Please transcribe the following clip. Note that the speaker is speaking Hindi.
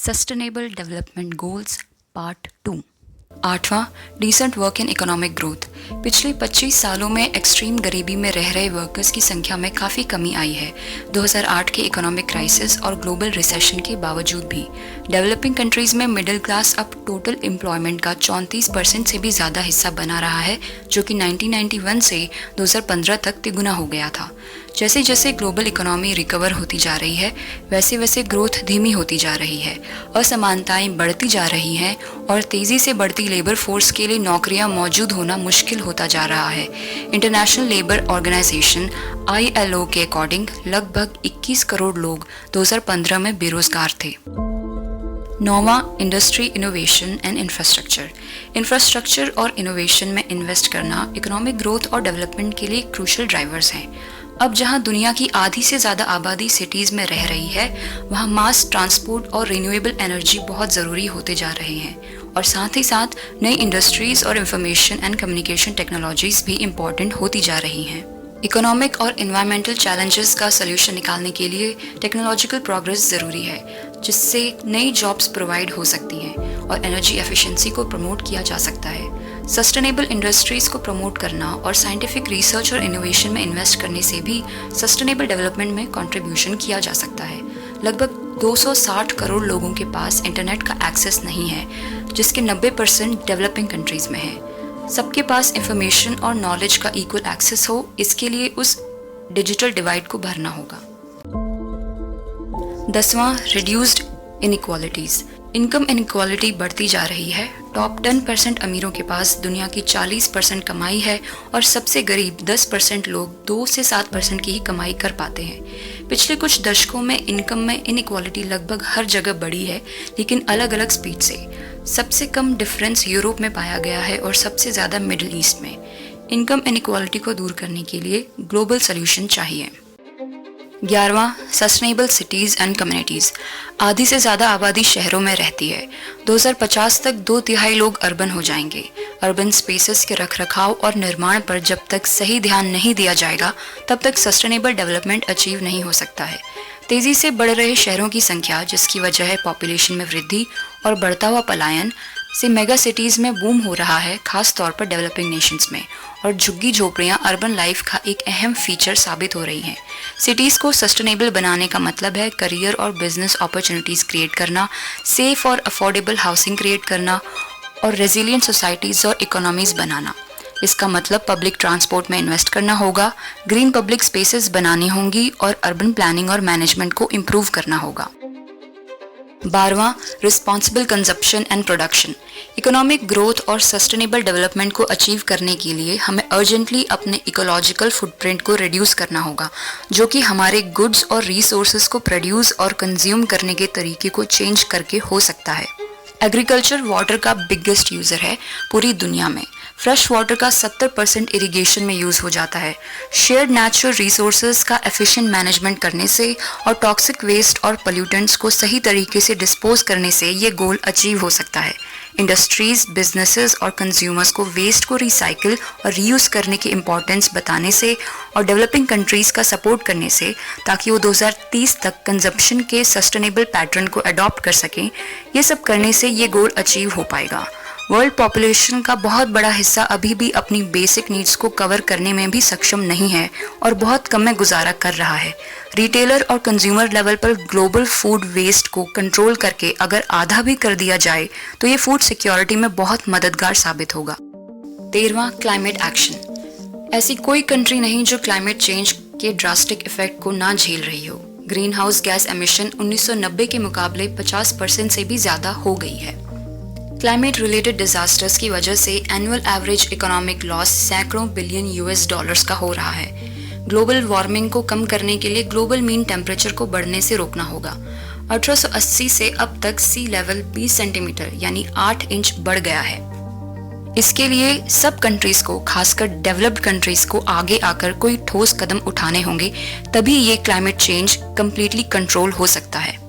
Sustainable development goals part 2। 8वां, decent work and economic growth. पिछले 25 सालों में एक्सट्रीम गरीबी में रह रहे वर्कर्स की संख्या में काफ़ी कमी आई है। 2008 के इकोनॉमिक क्राइसिस और ग्लोबल रिसेशन के बावजूद भी डेवलपिंग कंट्रीज़ में मिडिल क्लास अब टोटल एम्प्लॉयमेंट का 34% से भी ज़्यादा हिस्सा बना रहा है, जो कि 1991 से 2015 तक तिगुना हो गया था। जैसे जैसे ग्लोबल इकोनॉमी रिकवर होती जा रही है, वैसे वैसे ग्रोथ धीमी होती जा रही है, असमानताएं बढ़ती जा रही हैं और तेज़ी से बढ़ती लेबर फोर्स के लिए नौकरियां मौजूद होना मुश्किल होता जा रहा है। इंटरनेशनल लेबर ऑर्गेनाइजेशन ILO के अकॉर्डिंग लगभग 21 करोड़ लोग 2015 में बेरोजगार थे। 9वां, industry, innovation and infrastructure. Infrastructure और इनोवेशन में इन्वेस्ट करना इकोनॉमिक ग्रोथ और डेवलपमेंट के लिए क्रूशियल ड्राइवर्स हैं। अब जहां दुनिया की आधी से ज़्यादा आबादी सिटीज़ में रह रही है, वहां मास ट्रांसपोर्ट और रिन्यूएबल एनर्जी बहुत ज़रूरी होते जा रहे हैं और साथ ही साथ नई इंडस्ट्रीज़ और इंफॉर्मेशन एंड कम्युनिकेशन टेक्नोलॉजीज़ भी इम्पॉर्टेंट होती जा रही हैं। इकोनॉमिक और इन्वायरमेंटल चैलेंजेस का सल्यूशन निकालने के लिए टेक्नोलॉजिकल प्रोग्रेस ज़रूरी है, जिससे नई जॉब्स प्रोवाइड हो सकती हैं और एनर्जी एफिशिएंसी को प्रमोट किया जा सकता है। सस्टेनेबल इंडस्ट्रीज़ को प्रमोट करना और साइंटिफिक रिसर्च और इनोवेशन में इन्वेस्ट करने से भी सस्टेनेबल डेवलपमेंट में कंट्रीब्यूशन किया जा सकता है। लगभग 260 करोड़ लोगों के पास इंटरनेट का एक्सेस नहीं है, जिसके 90% डेवलपिंग कंट्रीज़ में है। सबके पास इंफॉर्मेशन और नॉलेज का इक्वल एक्सेस हो, इसके लिए उस डिजिटल डिवाइड को भरना होगा। 10वां, रिड्यूस्ड इनइक्वालिटीज़। इनकम इनइक्वालिटी बढ़ती जा रही है। टॉप 10% अमीरों के पास दुनिया की 40% कमाई है और सबसे गरीब 10% लोग 2 से 7% की ही कमाई कर पाते हैं। पिछले कुछ दशकों में इनकम में इनइक्वालिटी लगभग हर जगह बढ़ी है, लेकिन अलग अलग स्पीड से। सबसे कम डिफरेंस यूरोप में पाया गया है और सबसे ज़्यादा मिडिल ईस्ट में। इनकम इनइक्वालिटी को दूर करने के लिए ग्लोबल सॉल्यूशन चाहिए। 11वां, सस्टेनेबल सिटीज़ एंड कम्युनिटीज़। आधी से ज़्यादा आबादी शहरों में रहती है। 2050 तक 2/3 लोग अर्बन हो जाएंगे। अर्बन स्पेसेस के रखरखाव और निर्माण पर जब तक सही ध्यान नहीं दिया जाएगा, तब तक सस्टेनेबल डेवलपमेंट अचीव नहीं हो सकता है। तेज़ी से बढ़ रहे शहरों की संख्या, जिसकी वजह है पॉपुलेशन में वृद्धि और बढ़ता हुआ पलायन, से मेगा सिटीज़ में बूम हो रहा है, खास तौर पर डेवलपिंग नेशंस में, और झुग्गी झोपड़ियाँ अर्बन लाइफ का एक अहम फीचर साबित हो रही हैं। सिटीज़ को सस्टेनेबल बनाने का मतलब है करियर और बिजनेस अपॉर्चुनिटीज़ क्रिएट करना, सेफ और अफोर्डेबल हाउसिंग क्रिएट करना और रेजिलिएंट सोसाइटीज़ और इकोनॉमीज़ बनाना। इसका मतलब पब्लिक ट्रांसपोर्ट में इन्वेस्ट करना होगा, ग्रीन पब्लिक स्पेसेस बनानी होंगी और अर्बन प्लानिंग और मैनेजमेंट को इम्प्रूव करना होगा। 12वां, responsible consumption and production. Economic growth और सस्टेनेबल डेवलपमेंट को अचीव करने के लिए हमें अर्जेंटली अपने इकोलॉजिकल फुटप्रिंट को रिड्यूस करना होगा, जो कि हमारे गुड्स और रिसोर्सेज को प्रोड्यूस और कंज्यूम करने के तरीके को चेंज करके हो सकता है। एग्रीकल्चर वाटर का बिगेस्ट यूज़र है पूरी दुनिया में। फ्रेश वाटर का 70% इरिगेशन में यूज़ हो जाता है। शेयर्ड नेचुरल रिसोर्सेज का एफिशिएंट मैनेजमेंट करने से और टॉक्सिक वेस्ट और पोल्यूटेंट्स को सही तरीके से डिस्पोज करने से ये गोल अचीव हो सकता है। इंडस्ट्रीज, बिजनेसेस और कंज्यूमर्स को वेस्ट को रिसाइकिल और रीयूज़ करने की इम्पोर्टेंस बताने से और डेवलपिंग कंट्रीज़ का सपोर्ट करने से, ताकि वो 2030 तक कंजप्शन के सस्टेनेबल पैटर्न को अडॉप्ट कर सकें, ये सब करने से ये गोल अचीव हो पाएगा। वर्ल्ड पॉपुलेशन का बहुत बड़ा हिस्सा अभी भी अपनी बेसिक नीड्स को कवर करने में भी सक्षम नहीं है और बहुत कम में गुजारा कर रहा है। रिटेलर और कंज्यूमर लेवल पर ग्लोबल फूड वेस्ट को कंट्रोल करके अगर आधा भी कर दिया जाए, तो ये फूड सिक्योरिटी में बहुत मददगार साबित होगा। 13वां, क्लाइमेट एक्शन। ऐसी कोई कंट्री नहीं जो क्लाइमेट चेंज के ड्रास्टिक इफेक्ट को ना झेल रही हो। ग्रीन हाउस गैस एमिशन 1990 के मुकाबले 50% से भी ज़्यादा हो गई है। क्लाइमेट रिलेटेड डिजास्टर्स की वजह से एनुअल एवरेज इकोनॉमिक लॉस सैकड़ों बिलियन US$ का हो रहा है। ग्लोबल वार्मिंग को कम करने के लिए ग्लोबल मीन टेम्परेचर को बढ़ने से रोकना होगा। 1880 से अब तक सी लेवल 20 सेंटीमीटर यानी 8 इंच बढ़ गया है। इसके लिए सब कंट्रीज को, खासकर डेवलप्ड कंट्रीज को आगे आकर कोई ठोस कदम उठाने होंगे, तभी ये क्लाइमेट चेंज कम्प्लीटली कंट्रोल हो सकता है।